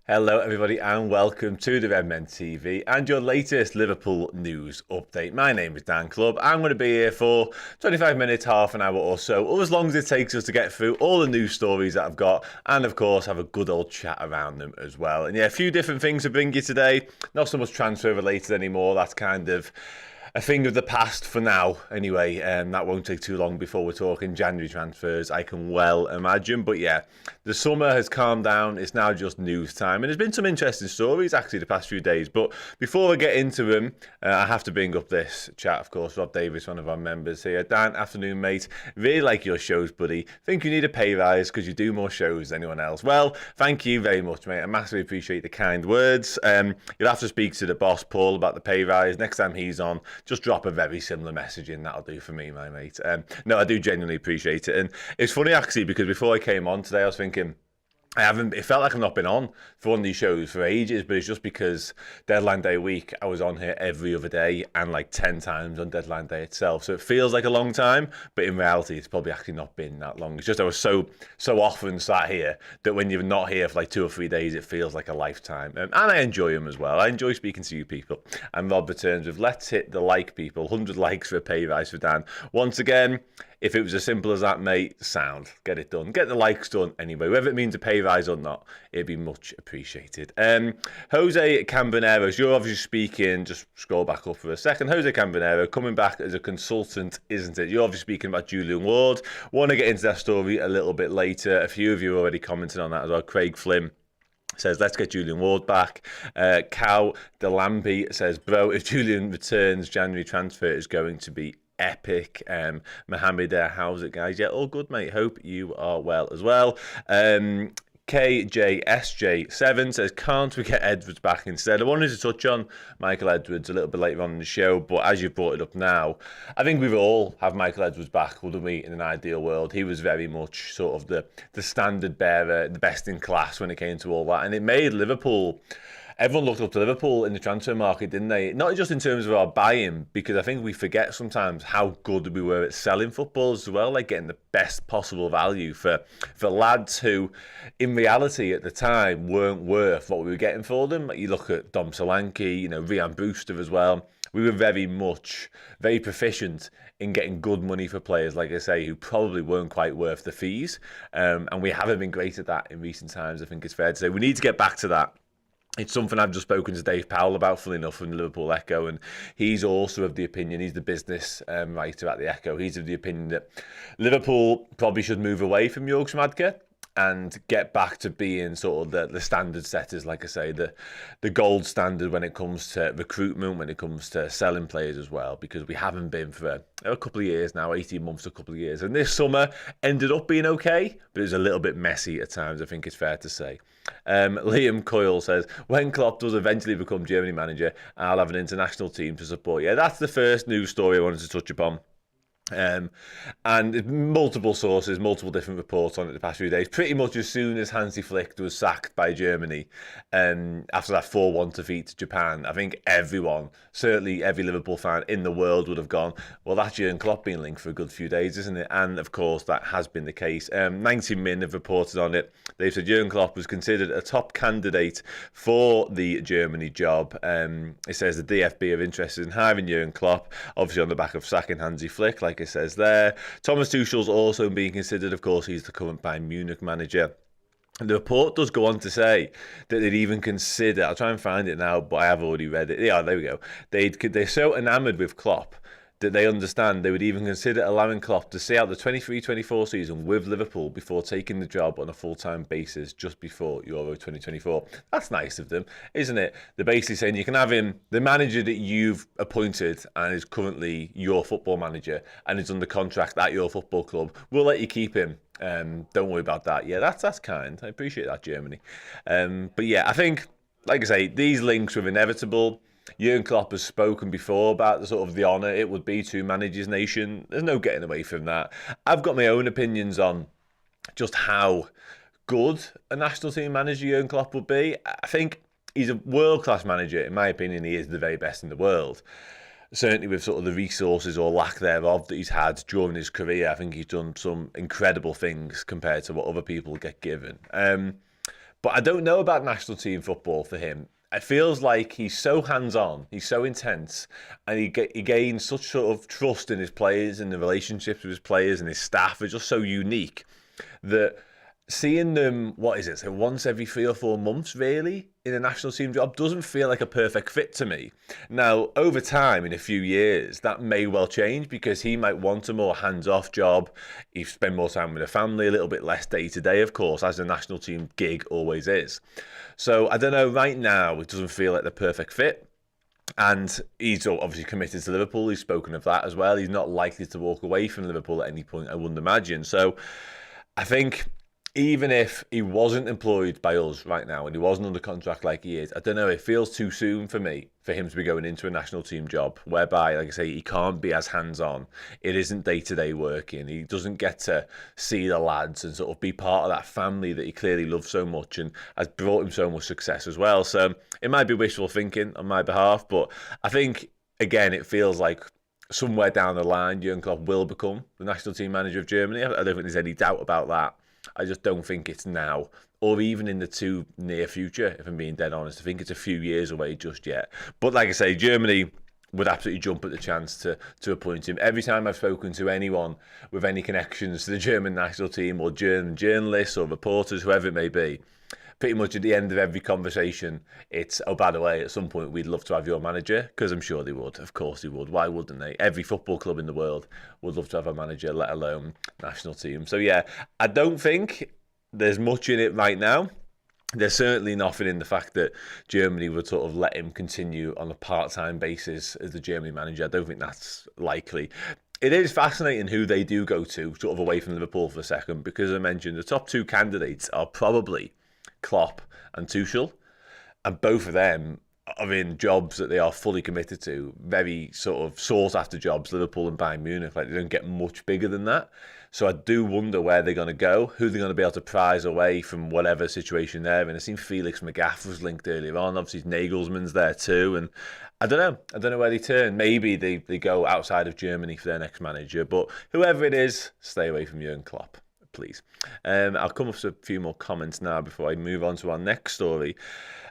Hello everybody and welcome to the Redmen TV and your latest Liverpool news update. My name is Dan Klopp. I'm going to be here for 25 minutes, half an hour or so, or as long as it takes us to get through all the news stories that I've got and of course have a good old chat around them as well. And yeah, a few different things to bring you today. Not so much transfer related anymore. That's kind of a thing of the past for now, anyway. That won't take too long before we're talking January transfers, I can well imagine. But yeah, the summer has calmed down. It's now just news time. And there's been some interesting stories, actually, the past few days. But before I get into them, I have to bring up this chat, of course. Rob Davis, one of our members here. Dan, afternoon, mate. Really like your shows, buddy. Think you need a pay rise because you do more shows than anyone else. Well, thank you very much, mate. I massively appreciate the kind words. You'll have to speak to the boss, Paul, about the pay rise. Next time he's on, just drop a very similar message in. That'll do for me, my mate. No, I do genuinely appreciate it. And it's funny, actually, because before I came on today, I was thinking, it felt like I've not been on for one of these shows for ages, but it's just because deadline day week, I was on here every other day and like 10 times on deadline day itself. So it feels like a long time, but in reality, it's probably actually not been that long. It's just I was so often sat here that when you're not here for like 2 or 3 days, it feels like a lifetime. And I enjoy them as well. I enjoy speaking to you people. And Rob returns with, let's hit the like people, 100 likes for a pay rise for Dan. Once again, if it was as simple as that, mate, sound. Get it done. Get the likes done anyway. Whether it means a pay rise or not, it'd be much appreciated. Jose Camboneros, you're obviously speaking, just scroll back up for a second. Jose Cambonero coming back as a consultant, isn't it? You're obviously speaking about Julian Ward. Want to get into that story a little bit later. A few of you already commented on that as well. Craig Flynn says, let's get Julian Ward back. Cow Delampi says, bro, if Julian returns, January transfer is going to be epic. Mohammed, how's it, guys? Yeah, all good, mate. Hope you are well as well. KJSJ7 says, can't we get Edwards back instead? I wanted to touch on Michael Edwards a little bit later on in the show, but as you brought it up now, I think we would all have Michael Edwards back, wouldn't we, in an ideal world? He was very much sort of the standard bearer, the best in class when it came to all that, and it made Liverpool... Everyone looked up to Liverpool in the transfer market, didn't they? Not just in terms of our buying, because I think we forget sometimes how good we were at selling footballs as well, like getting the best possible value for lads who, in reality at the time, weren't worth what we were getting for them. Like you look at Dom Solanke, Ryan Brewster as well. We were very proficient in getting good money for players, like I say, who probably weren't quite worth the fees. And we haven't been great at that in recent times, I think it's fair to say. We need to get back to that. It's something I've just spoken to Dave Powell about, funnily enough, from the Liverpool Echo, and he's also of the opinion, he's the business writer at the Echo, he's of the opinion that Liverpool probably should move away from Jurgen Klopp and get back to being sort of the standard setters, like I say, the gold standard when it comes to recruitment, when it comes to selling players as well, because we haven't been for a couple of years now, 18 months, a couple of years. And this summer ended up being okay, but it was a little bit messy at times, I think it's fair to say. Liam Coyle says, when Klopp does eventually become Germany manager, I'll have an international team to support. Yeah, that's the first news story I wanted to touch upon. And multiple sources, multiple different reports on it the past few days. Pretty much as soon as Hansi Flick was sacked by Germany, after that 4-1 defeat to Japan, I think everyone, certainly every Liverpool fan in the world, would have gone, well, that's Jurgen Klopp being linked for a good few days, isn't it? And of course, that has been the case. 90 Min have reported on it. They've said Jurgen Klopp was considered a top candidate for the Germany job. It says the DFB are interested in hiring Jurgen Klopp, obviously on the back of sacking Hansi Flick, like it says there. Thomas Tuchel's also being considered. Of course, he's the current Bayern Munich manager. The report does go on to say that they'd even consider, I'll try and find it now, but I have already read it. Yeah, there we go. They're so enamoured with Klopp that they understand they would even consider allowing Klopp to see out the 23-24 season with Liverpool before taking the job on a full-time basis just before Euro 2024. That's nice of them, isn't it? They're basically saying you can have him, the manager that you've appointed and is currently your football manager and is under contract at your football club, we'll let you keep him. Don't worry about that. Yeah, that's kind. I appreciate that, Germany. But yeah, I think, like I say, these links were inevitable. Jurgen Klopp has spoken before about the honour it would be to manage his nation. There's no getting away from that. I've got my own opinions on just how good a national team manager Jurgen Klopp would be. I think he's a world-class manager. In my opinion, he is the very best in the world. Certainly with sort of the resources or lack thereof that he's had during his career, I think he's done some incredible things compared to what other people get given. But I don't know about national team football for him. It feels like he's so hands-on, he's so intense, and he gains such sort of trust in his players and the relationships with his players and his staff are just so unique that seeing them, what is it, so once every 3 or 4 months, really, in a national team job doesn't feel like a perfect fit to me. Now, over time, in a few years, that may well change because he might want a more hands-off job. He spend more time with the family, a little bit less day-to-day, of course, as a national team gig always is. So, I don't know, right now, it doesn't feel like the perfect fit. And he's obviously committed to Liverpool. He's spoken of that as well. He's not likely to walk away from Liverpool at any point, I wouldn't imagine. So, I think even if he wasn't employed by us right now and he wasn't under contract like he is, I don't know, it feels too soon for me for him to be going into a national team job whereby, like I say, he can't be as hands-on. It isn't day-to-day working. He doesn't get to see the lads and sort of be part of that family that he clearly loves so much and has brought him so much success as well. So it might be wishful thinking on my behalf, but I think, again, it feels like somewhere down the line, Jurgen Klopp will become the national team manager of Germany. I don't think there's any doubt about that. I just don't think it's now or even in the too near future, if I'm being dead honest. I think it's a few years away just yet. But like I say, Germany would absolutely jump at the chance to appoint him. Every time I've spoken to anyone with any connections to the German national team or German journalists or reporters, whoever it may be, pretty much at the end of every conversation, it's, oh, by the way, at some point we'd love to have your manager, because I'm sure they would. Of course they would. Why wouldn't they? Every football club in the world would love to have a manager, let alone national team. So yeah, I don't think there's much in it right now. There's certainly nothing in the fact that Germany would sort of let him continue on a part-time basis as the Germany manager. I don't think that's likely. It is fascinating who they do go to, sort of away from Liverpool for a second, because I mentioned the top two candidates are probably Klopp and Tuchel, and both of them are in jobs that they are fully committed to, very sort of sought after jobs, Liverpool and Bayern Munich. Like, they don't get much bigger than that. So I do wonder where they're going to go, who they're going to be able to prize away from whatever situation they're in. I seen Felix Magath was linked earlier on. Obviously Nagelsmann's there too, and I don't know where they turn. Maybe they go outside of Germany for their next manager, but whoever it is, stay away from Jurgen Klopp, please. I'll come up with a few more comments now before I move on to our next story.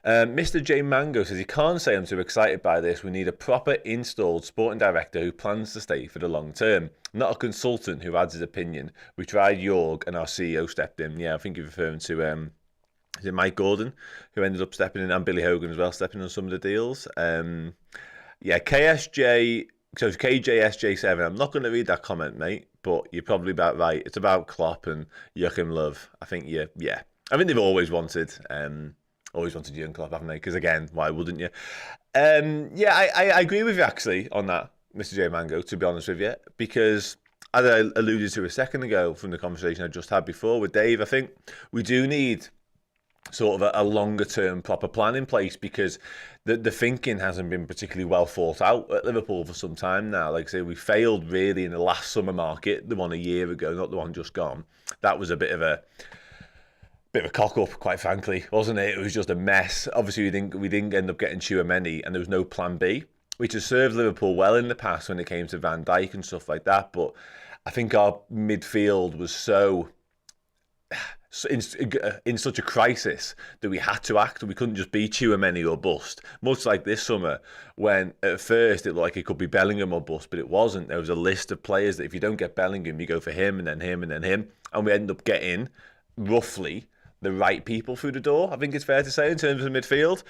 Mr. J Mango says he can't say I'm too excited by this. We need a proper installed sporting director who plans to stay for the long term, not a consultant who adds his opinion. We tried Jorg and our CEO stepped in. Yeah, I think you're referring to is it Mike Gordon, who ended up stepping in, and Billy Hogan as well, stepping on some of the deals. Yeah, KSJ. So KJSJ7, I'm not going to read that comment, mate, but you're probably about right. It's about Klopp and Joachim Löw. I think, yeah. I think they've always wanted Jurgen Klopp, haven't they? Because again, why wouldn't you? Yeah, I agree with you actually on that, Mr. J Mango, to be honest with you, because as I alluded to a second ago from the conversation I just had before with Dave, I think we do need sort of a longer term proper plan in place, because the thinking hasn't been particularly well thought out at Liverpool for some time now. Like I say, we failed really in the last summer market, the one a year ago, not the one just gone. That was a bit of a cock up, quite frankly, wasn't it? It was just a mess. Obviously we didn't end up getting Tchouaméni, and there was no plan B, which has served Liverpool well in the past when it came to Van Dijk and stuff like that. But I think our midfield was so in such a crisis that we had to act. We couldn't just be Tchouaméni or bust, much like this summer when at first it looked like it could be Bellingham or bust, but it wasn't. There was a list of players that if you don't get Bellingham, you go for him and then him and then him, and we end up getting roughly the right people through the door, I think it's fair to say, in terms of midfield.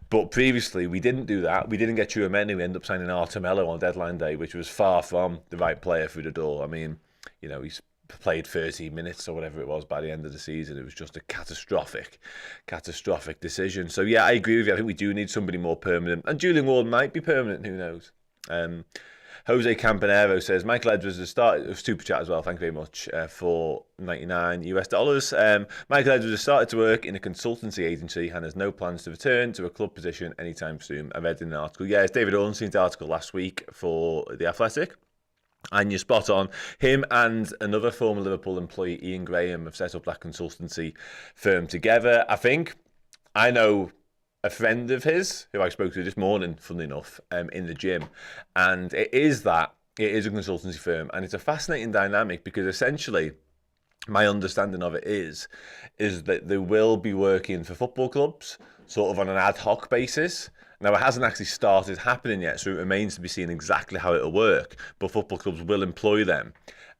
But previously we didn't do that. We didn't get Tchouaméni. We ended up signing Artemello on deadline day, which was far from the right player through the door. I mean, you know, he's played 30 minutes or whatever it was by the end of the season. It was just a catastrophic decision. So yeah, I agree with you. I think we do need somebody more permanent, and Julian Ward might be permanent, who knows. Jose Campanero says Michael Edwards has started, super chat as well, thank you very much, for $99 US. Michael Edwards has started to work in a consultancy agency and has no plans to return to a club position anytime soon. I read in an article, it's David Ornstein's article last week for The Athletic. And you're spot on. Him and another former Liverpool employee, Ian Graham, have set up that consultancy firm together. I know a friend of his who I spoke to this morning, funnily enough, in the gym. And it is a consultancy firm. And it's a fascinating dynamic because essentially my understanding of it is that they will be working for football clubs sort of on an ad hoc basis. Now, it hasn't actually started happening yet, so it remains to be seen exactly how it'll work, but football clubs will employ them,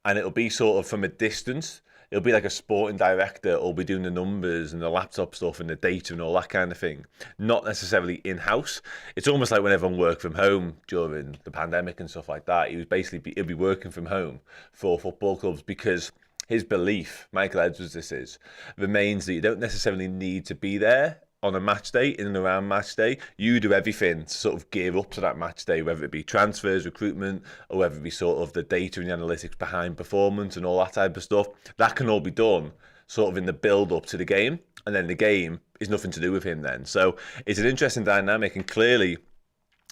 and it'll be sort of from a distance. It'll be like a sporting director will be doing the numbers and the laptop stuff and the data and all that kind of thing, not necessarily in-house. It's almost like when everyone worked from home during the pandemic and stuff like that. He'll be working from home for football clubs because his belief, Michael Edwards this is, remains that you don't necessarily need to be there on a match day, in and around match day. You do everything to sort of gear up to that match day, whether it be transfers, recruitment, or whether it be sort of the data and the analytics behind performance and all that type of stuff. That can all be done sort of in the build up to the game, and then the game is nothing to do with him then. So it's an interesting dynamic, and clearly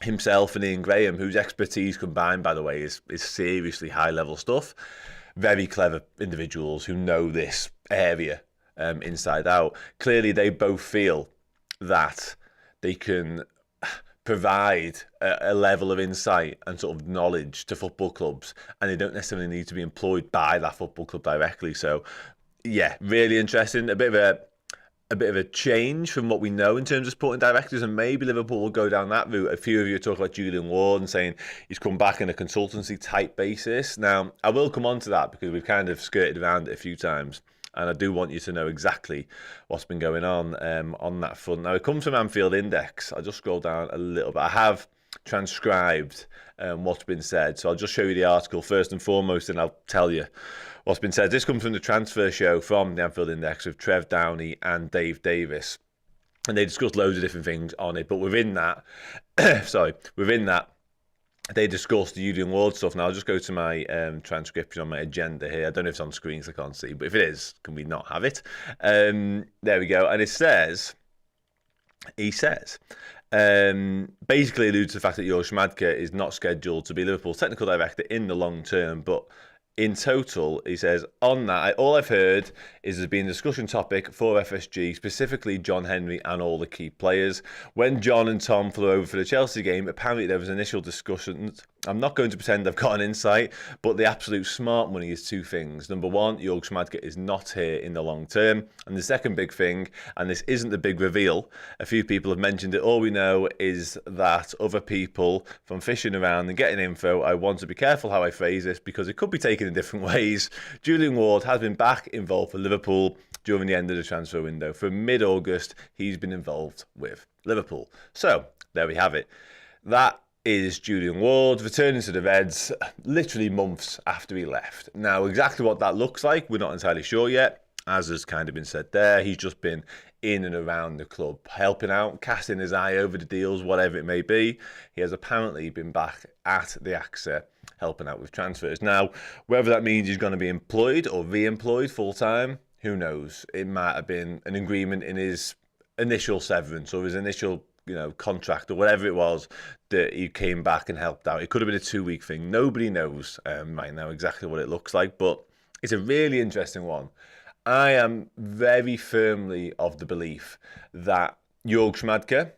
himself and Ian Graham, whose expertise combined, by the way, is seriously high level stuff. Very clever individuals who know this area inside out. Clearly they both feel that they can provide a level of insight and sort of knowledge to football clubs, and they don't necessarily need to be employed by that football club directly. So yeah, really interesting. A bit of a change from what we know in terms of sporting directors, and maybe Liverpool will go down that route. A few of you talk about Julian Ward and saying he's come back in a consultancy type basis. Now, I will come on to that because we've kind of skirted around it a few times, and I do want you to know exactly what's been going on that front. Now, it comes from Anfield Index. I'll just scroll down a little bit. I have transcribed what's been said, so I'll just show you the article first and foremost, and I'll tell you what's been said. This comes from the transfer show from the Anfield Index with Trev Downey and Dave Davis, and they discussed loads of different things on it. But within that, they discussed the Julian Ward stuff. Now, I'll just go to my transcription on my agenda here. I don't know if it's on screen, so I can't see. But if it is, can we not have it? There we go. And he says, basically alludes to the fact that Jurgen Klopp is not scheduled to be Liverpool's technical director in the long term. But in total, he says, on that, all I've heard is there's been a discussion topic for FSG, specifically John Henry and all the key players. When John and Tom flew over for the Chelsea game, apparently there was initial discussions. I'm not going to pretend I've got an insight, but the absolute smart money is two things. Number one, Jurgen Klopp is not here in the long term. And the second big thing, and this isn't the big reveal, a few people have mentioned it, all we know is that other people from fishing around and getting info, I want to be careful how I phrase this because it could be taken in different ways. Julian Ward has been back involved for Liverpool during the end of the transfer window. From mid-August, he's been involved with Liverpool. So, there we have it. That is Julian Ward returning to the Reds literally months after he left. Now, exactly what that looks like, we're not entirely sure yet. As has kind of been said there, he's just been in and around the club, helping out, casting his eye over the deals, whatever it may be. He has apparently been back at the AXA, helping out with transfers. Now, whether that means he's going to be employed or re-employed full-time, who knows? It might have been an agreement in his initial severance or his initial contract or whatever it was that he came back and helped out. It could have been a 2-week thing. Nobody knows right now exactly what it looks like, but it's a really interesting one. I am very firmly of the belief that Jurgen Klopp,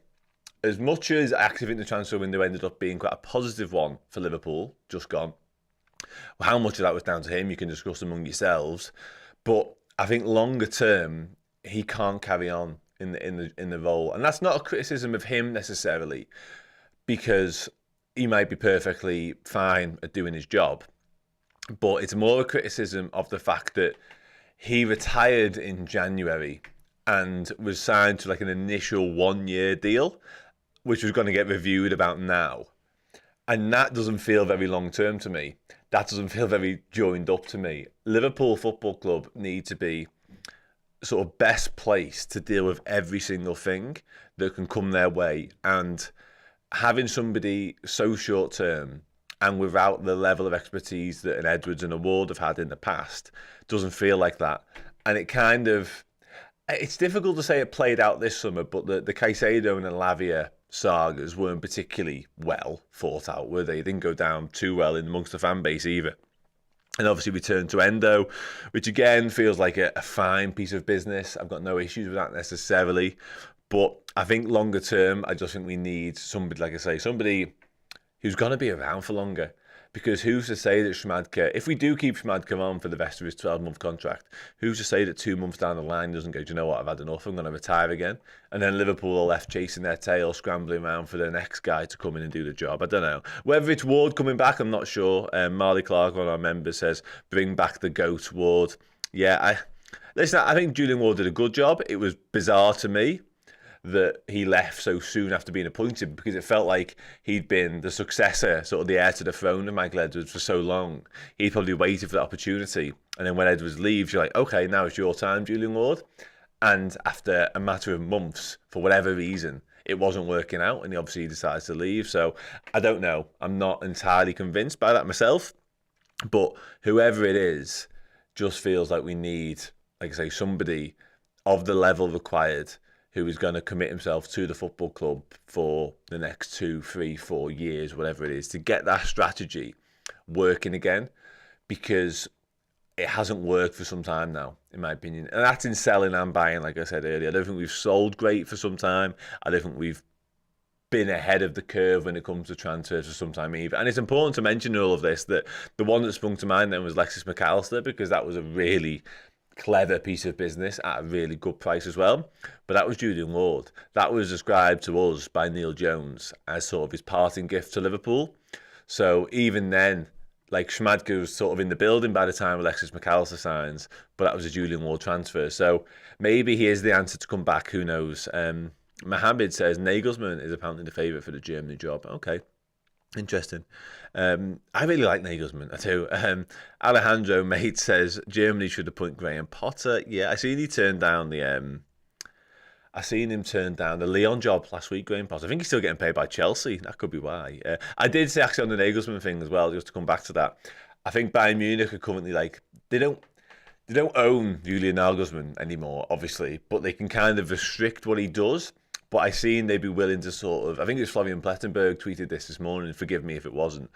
as much as I think the transfer window ended up being quite a positive one for Liverpool, just gone, how much of that was down to him, you can discuss among yourselves, but I think longer term, he can't carry on in the role. And that's not a criticism of him necessarily, because he might be perfectly fine at doing his job. But it's more a criticism of the fact that he retired in January and was signed to like an initial 1-year deal, which was going to get reviewed about now. And that doesn't feel very long term to me. That doesn't feel very joined up to me. Liverpool Football Club need to be sort of best placed to deal with every single thing that can come their way, and having somebody so short term and without the level of expertise that an Edwards and a Ward have had in the past doesn't feel like that. And it's difficult to say it played out this summer, but the Caicedo and the Lavia sagas weren't particularly well thought out, were they? They didn't go down too well in amongst the fan base either. And obviously we turned to Endo, which again feels like a fine piece of business. I've got no issues with that necessarily. But I think longer term, I just think we need somebody, like I say, somebody who's going to be around for longer. Because who's to say that Schmadtke, if we do keep Schmadtke on for the rest of his 12-month contract, who's to say that 2 months down the line he doesn't go, do you know what, I've had enough, I'm going to retire again? And then Liverpool are left chasing their tail, scrambling around for the next guy to come in and do the job. I don't know. Whether it's Ward coming back, I'm not sure. Marley Clark, one of our members, says, bring back the GOAT Ward. Yeah, listen, I think Julian Ward did a good job. It was bizarre to me that he left so soon after being appointed, because it felt like he'd been the successor, sort of the heir to the throne of Michael Edwards for so long. He'd probably waited for that opportunity. And then when Edwards leaves, you're like, okay, now it's your time, Julian Ward. And after a matter of months, for whatever reason, it wasn't working out, and he obviously decides to leave. So I don't know. I'm not entirely convinced by that myself. But whoever it is, just feels like we need, like I say, somebody of the level required who is going to commit himself to the football club for the next 2, 3, 4 years, whatever it is, to get that strategy working again, because it hasn't worked for some time now, in my opinion. And that's in selling and buying, like I said earlier. I don't think we've sold great for some time. I don't think we've been ahead of the curve when it comes to transfers for some time either. And it's important to mention in all of this that the one that sprung to mind then was Alexis McAllister, because that was a really clever piece of business at a really good price as well. But that was Julian Ward. That was described to us by Neil Jones as sort of his parting gift to Liverpool. So even then, like, Schmadtke was sort of in the building by the time Alexis McAllister signs, but that was a Julian Ward transfer. So maybe he is the answer to come back. Who knows? Mohammed says Nagelsmann is apparently the favourite for the Germany job. Okay. Interesting. I really like Nagelsmann, I do. Alejandro Mate says Germany should appoint Graham Potter. Yeah, I seen him turn down the Lyon job last week, Graham Potter. I think he's still getting paid by Chelsea. That could be why. I did say actually on the Nagelsmann thing as well, just to come back to that. I think Bayern Munich are currently they don't own Julian Nagelsmann anymore, obviously, but they can kind of restrict what he does. But I seen they'd be willing to sort of, I think it was Florian Plettenberg tweeted this morning, forgive me if it wasn't.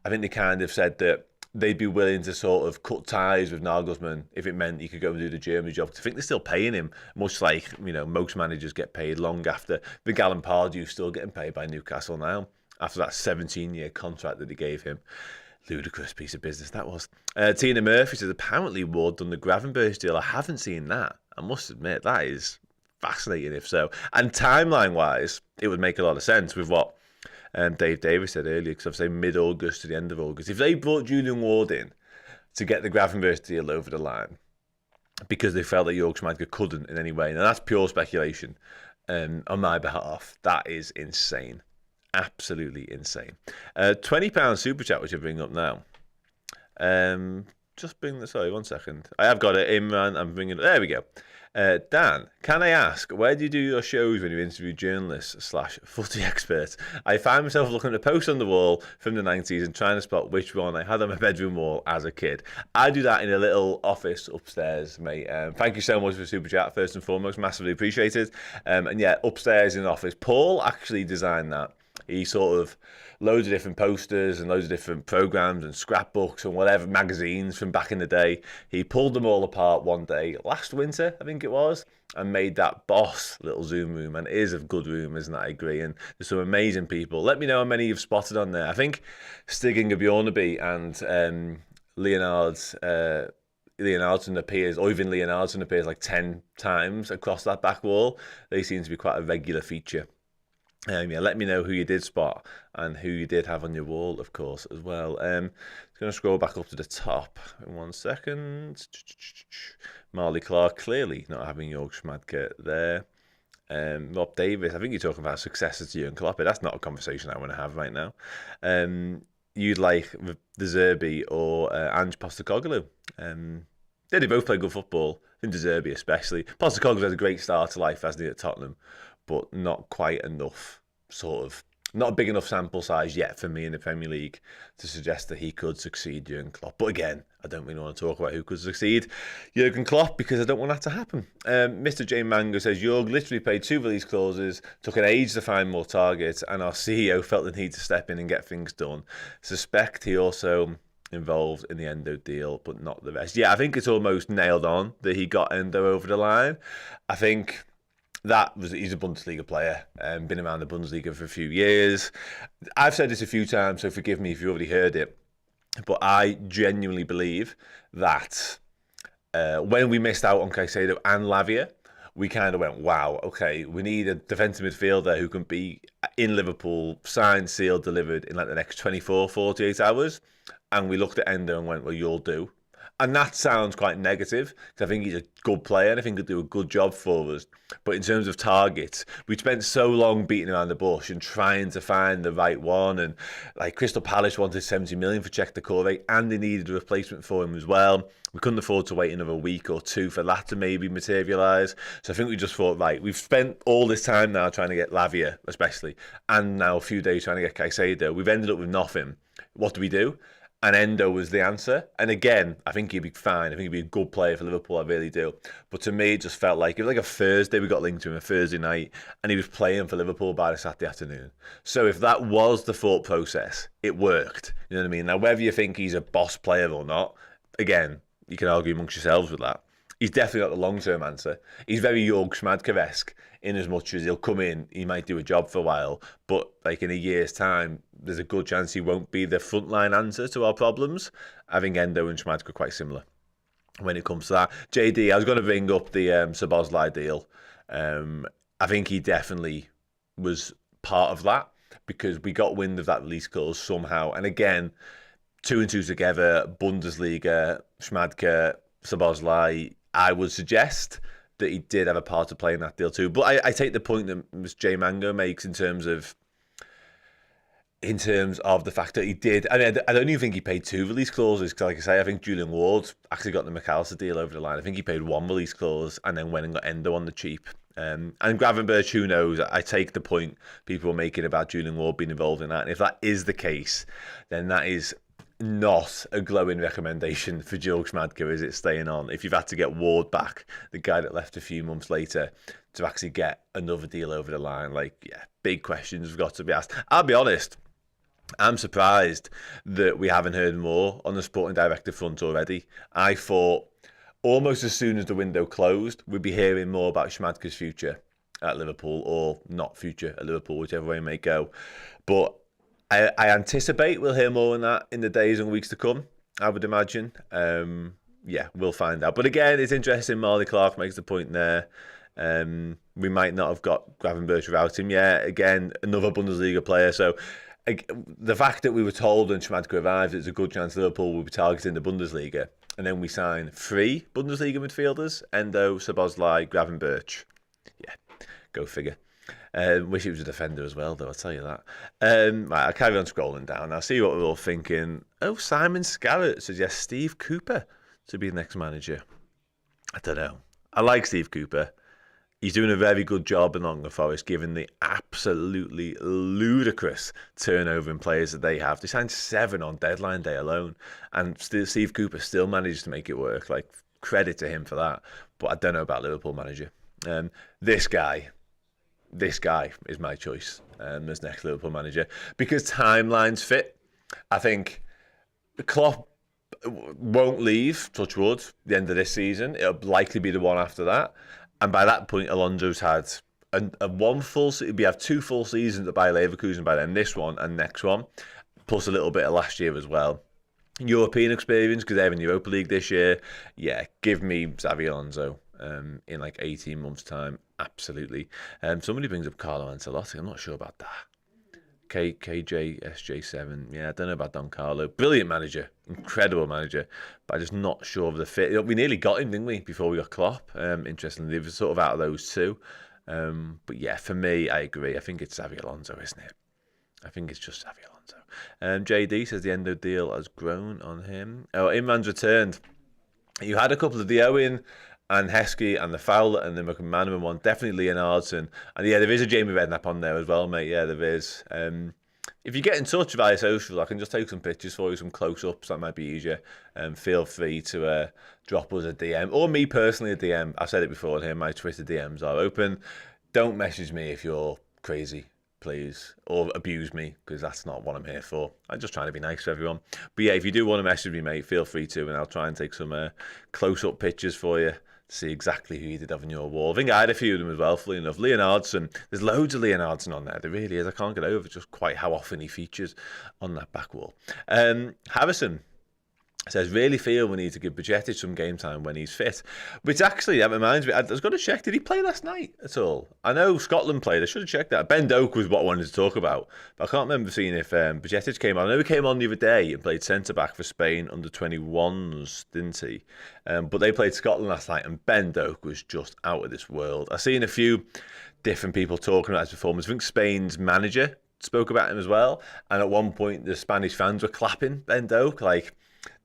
I think they kind of said that they'd be willing to sort of cut ties with Nagelsmann if it meant he could go and do the Germany job. Because I think they're still paying him, much like, most managers get paid long after. The Alan Pardew's still getting paid by Newcastle now, after that 17-year contract that they gave him. Ludicrous piece of business that was. Tina Murphy says, apparently Ward done the Gravenberch deal. I haven't seen that. I must admit, that is fascinating if so. And timeline-wise, it would make a lot of sense with what Dave Davis said earlier, because I've said mid-August to the end of August. If they brought Julian Ward in to get the Gravenberch deal over the line because they felt that Jurgen Schmadtke couldn't in any way, now that's pure speculation on my behalf, that is insane. Absolutely insane. £20 super chat, which I bring up now. Just bring this. Sorry, 1 second. I have got it, Imran. I'm bringing it. There we go. Dan, can I ask, where do you do your shows when you interview journalists / footy experts? I find myself looking at a post on the wall from the 90s and trying to spot which one I had on my bedroom wall as a kid. I do that in a little office upstairs, mate. Thank you so much for the super chat, first and foremost. Massively appreciated. And yeah, upstairs in the office. Paul actually designed that. He sort of loads of different posters and loads of different programs and scrapbooks and whatever magazines from back in the day. He pulled them all apart one day last winter, I think it was, and made that boss little Zoom room. And it is a good room, isn't it? I agree. And there's some amazing people. Let me know how many you've spotted on there. I think Stig Inge Bjornaby and Leonardson appears, or even Leonardson appears like 10 times across that back wall. They seem to be quite a regular feature. Yeah, let me know who you did spot and who you did have on your wall, of course, as well. Going to scroll back up to the top in 1 second. Marley Clark, clearly not having Jurgen Schmadtke there. Rob Davis, I think you're talking about successors to Jurgen Klopp. That's not a conversation I want to have right now. You'd like the Zerbi or Ange Postecoglou. They both play good football. I think De Zerbi especially. Postecoglou had a great start to life, hasn't he, at Tottenham, but not quite enough, not a big enough sample size yet for me in the Premier League to suggest that he could succeed Jurgen Klopp. But again, I don't really want to talk about who could succeed Jurgen Klopp because I don't want that to happen. Mr. J Mango says, Jurgen literally paid 2 release clauses, took an age to find more targets, and our CEO felt the need to step in and get things done. Suspect he also involved in the Endo deal, but not the rest. Yeah, I think it's almost nailed on that he got Endo over the line. I think he's a Bundesliga player, been around the Bundesliga for a few years. I've said this a few times, so forgive me if you already heard it. But I genuinely believe that when we missed out on Caicedo and Lavia, we kind of went, wow, okay, we need a defensive midfielder who can be in Liverpool, signed, sealed, delivered in like the next 24, 48 hours. And we looked at Endo and went, well, you'll do. And that sounds quite negative, because I think he's a good player and I think he'll do a good job for us. But in terms of targets, we spent so long beating around the bush and trying to find the right one. And like Crystal Palace wanted 70 million for Czech Decore, and they needed a replacement for him as well. We couldn't afford to wait another week or two for that to maybe materialise. So I think we just thought, right, we've spent all this time now trying to get Lavia, especially, and now a few days trying to get Caicedo. We've ended up with nothing. What do? And Endo was the answer. And again, I think he'd be fine. I think he'd be a good player for Liverpool. I really do. But to me, it just felt like it was like a Thursday. We got linked to him a Thursday night, and he was playing for Liverpool by the Saturday afternoon. So if that was the thought process, it worked. You know what I mean? Now, whether you think he's a boss player or not, again, you can argue amongst yourselves with that. He's definitely not the long-term answer. He's very Jurgen Schmadtke-esque in as much as he'll come in, he might do a job for a while, but like in a year's time, there's a good chance he won't be the frontline answer to our problems. I think Endo and Schmadtke are quite similar when it comes to that. JD, I was going to bring up the Szoboszlai deal. I think he definitely was part of that because we got wind of that release clause somehow. And again, 2 and 2 together, Bundesliga, Schmadtke, Szoboszlai, I would suggest that he did have a part to play in that deal too. But I take the point that Mr. J Mango makes in terms of the fact that he did. I mean, I don't even think he paid 2 release clauses because, like I say, I think Julian Ward actually got the McAllister deal over the line. I think he paid 1 release clause and then went and got Endo on the cheap. And Gravenberch, who knows? I take the point people were making about Julian Ward being involved in that. And if that is the case, then that is not a glowing recommendation for Jurgen Schmadtke, is it, staying on? If you've had to get Ward back, the guy that left a few months later, to actually get another deal over the line, like, yeah, big questions have got to be asked. I'll be honest, I'm surprised that we haven't heard more on the sporting director front already. I thought almost as soon as the window closed, we'd be hearing more about Schmadtke's future at Liverpool, or not future at Liverpool, whichever way it may go. But I anticipate we'll hear more on that in the days and weeks to come, I would imagine. Yeah, we'll find out. But again, it's interesting. Marley Clark makes the point there. We might not have got Gravenberch without him. Yeah, again, another Bundesliga player. So the fact that we were told when Schmadtke arrived, there's a good chance Liverpool will be targeting the Bundesliga. And then we sign 3 Bundesliga midfielders, Endo, Szoboszlai, Gravenberch. Yeah, go figure. Wish it was a defender as well, though, I'll tell you that. Right, I'll carry on scrolling down. I'll see what we're all thinking. Oh, Simon Scarrett suggests Steve Cooper to be the next manager. I don't know. I like Steve Cooper. He's doing a very good job in Nottingham Forest, given the absolutely ludicrous turnover in players that they have. They signed 7 on deadline day alone, and Steve Cooper still managed to make it work. Like, credit to him for that. But I don't know about Liverpool manager. This guy is my choice as next Liverpool manager because timelines fit. I think Klopp won't leave, touch wood, the end of this season. It'll likely be the one after that. And by that point, Alonso's had we have 2 full seasons at Bayer Leverkusen by then, this one and next one, plus a little bit of last year as well. European experience, because they're in Europa League this year. Yeah, give me Xabi Alonso in like 18 months' time. Absolutely. Somebody brings up Carlo Ancelotti. I'm not sure about that. KJSJ7. Yeah, I don't know about Don Carlo. Brilliant manager. Incredible manager. But I'm just not sure of the fit. We nearly got him, didn't we, before we got Klopp? Interestingly, they were sort of out of those 2. But yeah, for me, I agree. I think it's Xabi Alonso, isn't it? I think it's just Xabi Alonso. JD says the Endo deal has grown on him. Oh, Imran's returned. You had a couple of the Owen and Heskey and the Fowler and the McManaman one. Definitely Leonardson. And yeah, there is a Jamie Redknapp on there as well, mate. Yeah, there is. If you get in touch via social, I can just take some pictures for you, some close-ups. That might be easier. Feel free to drop us a DM. Or me personally a DM. I've said it before here. My Twitter DMs are open. Don't message me if you're crazy, please. Or abuse me, because that's not what I'm here for. I'm just trying to be nice to everyone. But yeah, if you do want to message me, mate, feel free to. And I'll try and take some close-up pictures for you. See exactly who you did have on your wall. I think I had a few of them as well, fully enough. Leonardson, there's loads of Leonardson on there. There really is. I can't get over just quite how often he features on that back wall. Harrison Says, really feel we need to give Bajcetic some game time when he's fit. Which actually, that reminds me, I was going to check, did he play last night at all? I know Scotland played, I should have checked that. Ben Doak was what I wanted to talk about, but I can't remember seeing if Bajcetic came on. I know he came on the other day and played centre-back for Spain under 21s, didn't he? But they played Scotland last night, and Ben Doak was just out of this world. I've seen a few different people talking about his performance. I think Spain's manager spoke about him as well, and at one point the Spanish fans were clapping Ben Doak, like,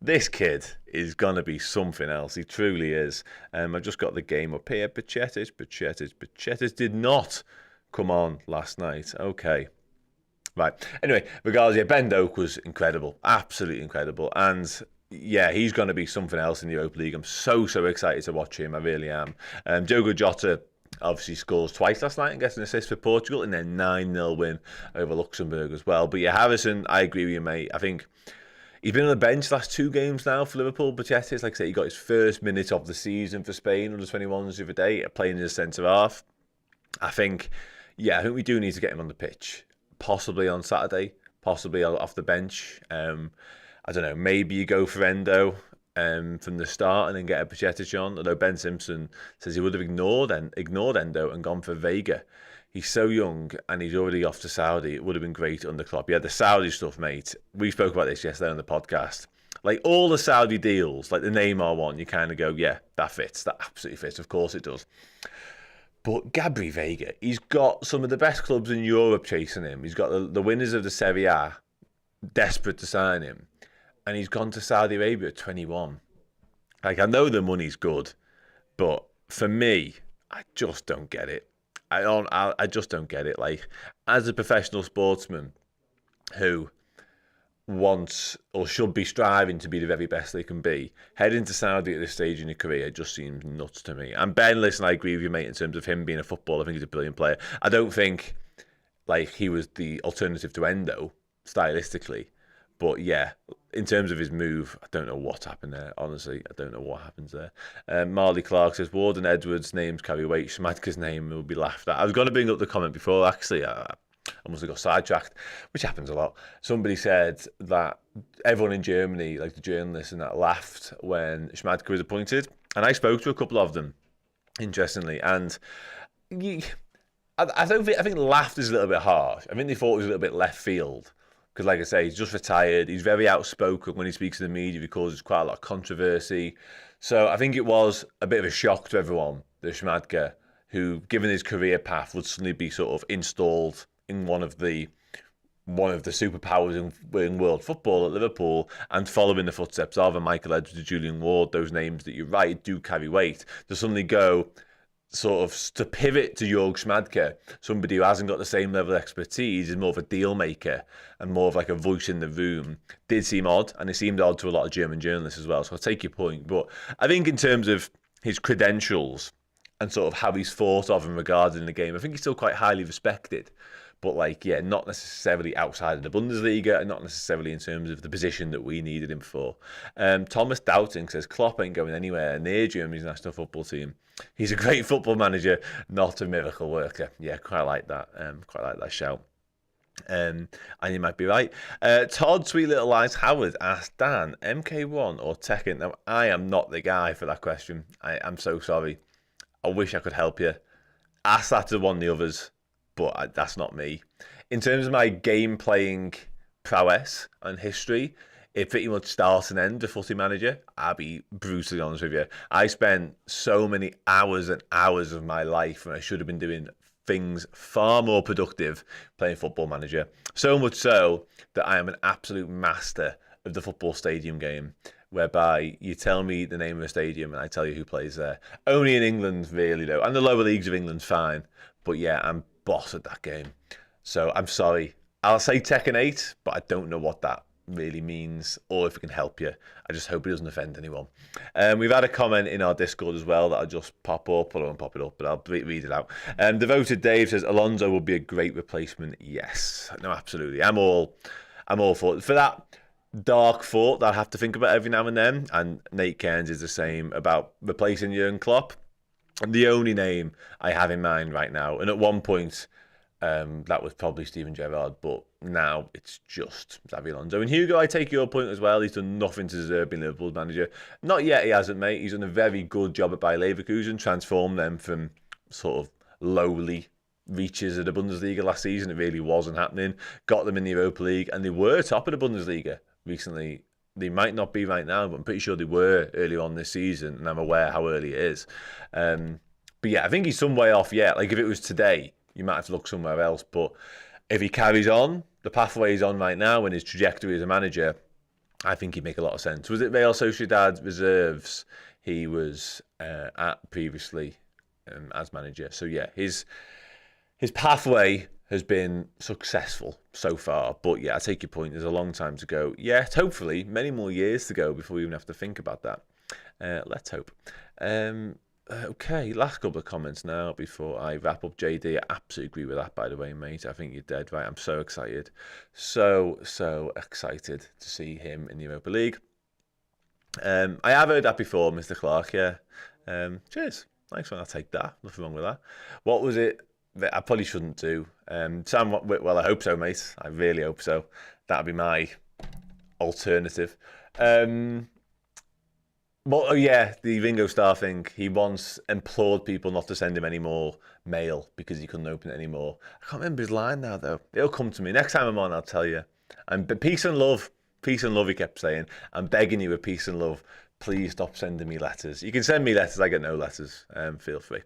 this kid is going to be something else. He truly is. I've just got the game up here. Bajcetic did not come on last night. Okay. Right. Anyway, regardless, Ben Doak was incredible. Absolutely incredible. And yeah, he's going to be something else in the Europa League. I'm so excited to watch him. I really am. Diogo Jota obviously scores twice last night and gets an assist for Portugal, and then 9-0 win over Luxembourg as well. But yeah, Harrison, I agree with you, mate. I think he's been on the bench the last 2 games now for Liverpool. Bajcetic, like I say, he got his first minute of the season for Spain under 21s the other day, playing as a centre half. I think we do need to get him on the pitch, possibly on Saturday, possibly off the bench. I don't know, maybe you go for Endo from the start and then get a Bajcetic on. Although Ben Simpson says he would have ignored Endo and gone for Vega. He's so young and he's already off to Saudi. It would have been great under Klopp. Yeah, the Saudi stuff, mate. We spoke about this yesterday on the podcast. Like all the Saudi deals, like the Neymar one, you kind of go, yeah, that fits. That absolutely fits. Of course it does. But Gabri Vega, he's got some of the best clubs in Europe chasing him. He's got the winners of the Serie A desperate to sign him. And he's gone to Saudi Arabia at 21. Like, I know the money's good, but for me, I just don't get it. I just don't get it. Like, as a professional sportsman who wants or should be striving to be the very best they can be, heading to Saudi at this stage in your career just seems nuts to me. And Ben, listen, I agree with you, mate, in terms of him being a footballer. I think he's a brilliant player. I don't think like he was the alternative to Endo stylistically. But yeah, in terms of his move, I don't know what happened there. Honestly, I don't know what happens there. Marley Clark says, Ward and Edwards' names carry weight. Schmadtke's name will be laughed at. I was going to bring up the comment before, actually. I must have got sidetracked, which happens a lot. Somebody said that everyone in Germany, like the journalists and that, laughed when Schmadtke was appointed. And I spoke to a couple of them, interestingly. And I think laughed is a little bit harsh. I think they thought it was a little bit left field. Because, like I say, he's just retired. He's very outspoken when he speaks to the media. He causes quite a lot of controversy. So I think it was a bit of a shock to everyone that Schmadtke, who, given his career path, would suddenly be sort of installed in one of the superpowers in world football at Liverpool, and following the footsteps of Michael Edwards, Julian Ward. Those names that you write do carry weight. To suddenly go sort of to pivot to Jurgen Schmadtke, somebody who hasn't got the same level of expertise, is more of a deal maker and more of like a voice in the room, did seem odd, and it seemed odd to a lot of German journalists as well. So I take your point, but I think in terms of his credentials and sort of how he's thought of and regarded in the game, I think he's still quite highly respected. But like, yeah, not necessarily outside of the Bundesliga and not necessarily in terms of the position that we needed him for. Thomas Doubting says, Klopp ain't going anywhere near Germany's national football team. He's a great football manager, not a miracle worker. Yeah, quite like that. Quite like that shout. And you might be right. Todd, Sweet Little Lies Howard asked Dan, MK1 or Tekken? Now, I am not the guy for that question. I'm so sorry. I wish I could help you. Ask that to one of the others, but that's not me. In terms of my game playing prowess and history, it pretty much starts and ends with Footy Manager. I'll be brutally honest with you. I spent so many hours and hours of my life when I should have been doing things far more productive playing Football Manager. So much so that I am an absolute master of the football stadium game, whereby you tell me the name of a stadium and I tell you who plays there. Only in England, really, though. And the lower leagues of England's fine. But yeah, I'm boss at that game. So I'm sorry. I'll say Tekken 8, but I don't know what that really means or if it can help you. I just hope it doesn't offend anyone. We've had a comment in our Discord as well that I'll just pop up. Well, I won't pop it up, but I'll read it out. Devoted Dave says, Alonso would be a great replacement. Yes. No, absolutely. I'm all for that dark thought that I have to think about every now and then, and Nate Cairns is the same about replacing Jurgen Klopp. The only name I have in mind right now, and at one point That was probably Steven Gerrard, but now it's just Xabi Alonso. And Hugo, I take your point as well. He's done nothing to deserve being Liverpool's manager. Not yet, he hasn't, mate. He's done a very good job at Bayer Leverkusen, transformed them from sort of lowly reaches of the Bundesliga last season. It really wasn't happening. Got them in the Europa League, and they were top of the Bundesliga recently. They might not be right now, but I'm pretty sure they were early on this season, and I'm aware how early it is. But yeah, I think he's some way off yet. Like, if it was today, you might have to look somewhere else. But if he carries on the pathway he's on right now and his trajectory as a manager, I think he'd make a lot of sense. Was it Real Sociedad reserves he was at previously as manager? So yeah, his pathway has been successful so far. But yeah, I take your point. There's a long time to go. Yet, hopefully, many more years to go before we even have to think about that. Let's hope. Okay, last couple of comments now before I wrap up. JD, I absolutely agree with that, by the way, mate. I think you're dead right. I'm so excited. So excited to see him in the Europa League. I have heard that before, Mr. Clark, yeah. Cheers. Thanks, man. I'll take that. Nothing wrong with that. What was it that I probably shouldn't do? Sam Whitwell, I hope so, mate. I really hope so. That'd be my alternative. Well, oh yeah, the Ringo Starr thing. He once implored people not to send him any more mail because he couldn't open it anymore. I can't remember his line now, though. It'll come to me. Next time I'm on, I'll tell you. And peace and love, he kept saying. I'm begging you with peace and love. Please stop sending me letters. You can send me letters. I get no letters. Feel free.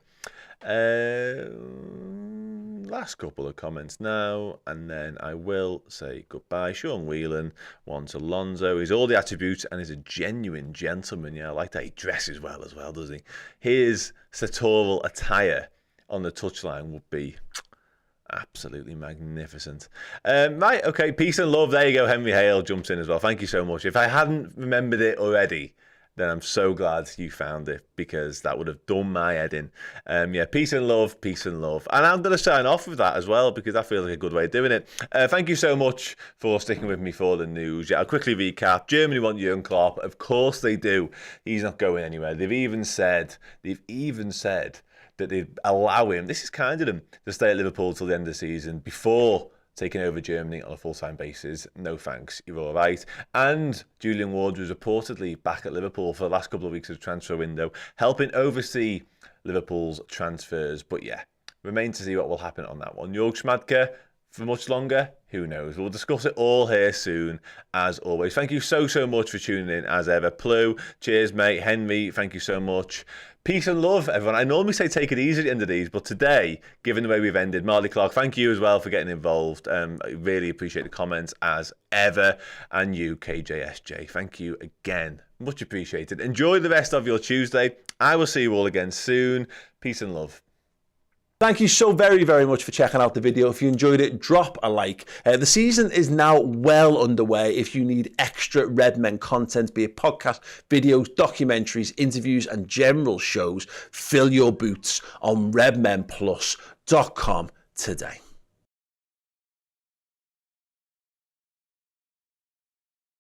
Last couple of comments now, and then I will say goodbye. Sean Whelan wants Alonso. He's all the attributes and is a genuine gentleman. Yeah, I like that. He dresses well as well, doesn't he? His sartorial attire on the touchline would be absolutely magnificent. Right, okay, peace and love. There you go. Henry Hale jumps in as well. Thank you so much. If I hadn't remembered it already, then I'm so glad you found it, because that would have done my head in. Yeah, peace and love, peace and love. And I'm going to sign off with that as well, because that feels like a good way of doing it. Thank you so much for sticking with me for the news. Yeah, I'll quickly recap. Germany want Jurgen Klopp. Of course they do. He's not going anywhere. They've even said that they'd allow him, this is kind of them, to stay at Liverpool till the end of the season before taking over Germany on a full-time basis. No thanks, you're all right. And Julian Ward was reportedly back at Liverpool for the last couple of weeks of the transfer window, helping oversee Liverpool's transfers. But yeah, remain to see what will happen on that one. Jörg Schmadtke, for much longer, who knows? We'll discuss it all here soon, as always. Thank you so much for tuning in, as ever. Plu, cheers, mate. Henry, thank you so much. Peace and love, everyone. I normally say take it easy at the end of these, but today, given the way we've ended, Marley Clark, thank you as well for getting involved. I really appreciate the comments, as ever. And you, KJSJ, thank you again. Much appreciated. Enjoy the rest of your Tuesday. I will see you all again soon. Peace and love. Thank you so very much for checking out the video. If you enjoyed it, drop a like. The season is now well underway. If you need extra Redmen content, be it podcast, videos, documentaries, interviews, and general shows, fill your boots on redmenplus.com today.